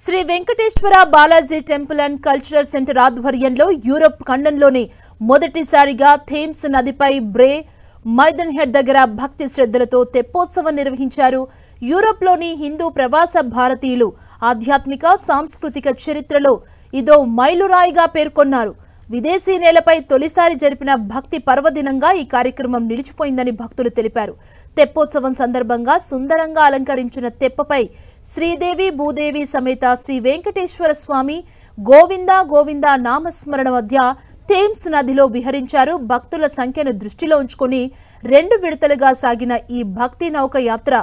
Shri Venkateswara Balaji temple and cultural centre ఆధ్వర్యంలో Europe ఖండంలోని మొదటిసారిగా థేమ్స్ నదిపై బ్రే మైదన్ హెడ్ దగ్గర భక్తి శ్రద్ధలతో తెప్పోత్సవం నిర్వహించారు. యూరప్లోని హిందూ ప్రవాస భారతీయులు ఆధ్యాత్మిక సాంస్కృతిక చరిత్రలో ఇదో మైలురాయిగా పేర్కొన్నారు. విదేశీ నేలపై తొలిసారి జరిపిన భక్తి పర్వదినంగా ఈ కార్యక్రమం నిలిచిపోయిందని భక్తులు తెలిపారు. తెప్పోత్సవం సందర్భంగా సుందరంగా అలంకరించిన తెప్పపై శ్రీదేవి భూదేవి సమేత శ్రీ వెంకటేశ్వర స్వామి గోవింద గోవింద నామస్మరణ మధ్య థేమ్స్ నదిలో విహరించారు. భక్తుల సంఖ్యను దృష్టిలో ఉంచుకొని 2 విడతలుగా సాగిన ఈ భక్తి నౌక యాత్ర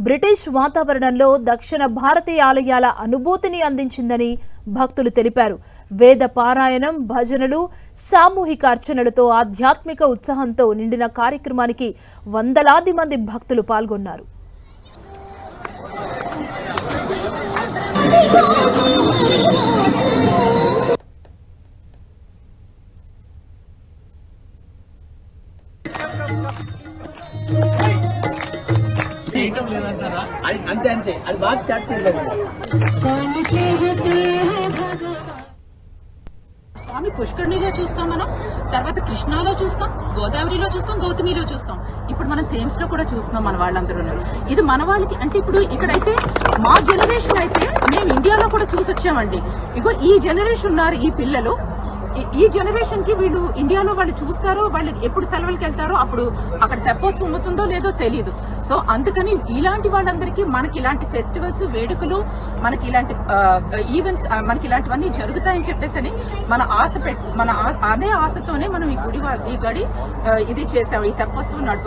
బ్రిటిష్ వాతావరణంలో దక్షిణ భారతీయ ఆలయాల అనుభూతిని అందించిందని భక్తులు తెలిపారు. వేద పారాయణం, భజనలు, సామూహిక అర్చనలతో ఆధ్యాత్మిక ఉత్సాహంతో నిండిన కార్యక్రమానికి వందలాది మంది భక్తులు పాల్గొన్నారు. అంతే అంతే అది బాగా క్యాప్చర్ స్వామి పుష్కరిణిలో చూస్తాం, మనం తర్వాత కృష్ణాలో చూస్తాం, గోదావరిలో చూస్తాం, గౌతమిలో చూస్తాం. ఇప్పుడు మనం థేమ్స్ లో కూడా చూస్తున్నాం మన వాళ్ళందరూ. ఇది మన వాళ్ళకి అంటే ఇప్పుడు ఇక్కడైతే మా జనరేషన్ అయితే మేము ఇండియాలో కూడా చూసి వచ్చామండి. ఇగో ఈ జనరేషన్ ఉన్నారు ఈ పిల్లలు, ఈ జనరేషన్ కి వీళ్ళు ఇండియాలో వాళ్ళు చూస్తారో, వాళ్ళు ఎప్పుడు సెలవులకు వెళ్తారో అప్పుడు అక్కడ తెప్పోత్సవం అవుతుందో లేదో తెలియదు. సో అందుకని ఇలాంటి వాళ్ళందరికీ మనకి ఇలాంటి ఫెస్టివల్స్, వేడుకలు, మనకి ఇలాంటి ఈవెంట్స్, మనకి ఇలాంటివన్నీ జరుగుతాయని చెప్పేసి మన అదే ఆశతోనే మనం ఈ గడి ఇది చేసాము, ఈ తెప్పోత్సవం నడుపు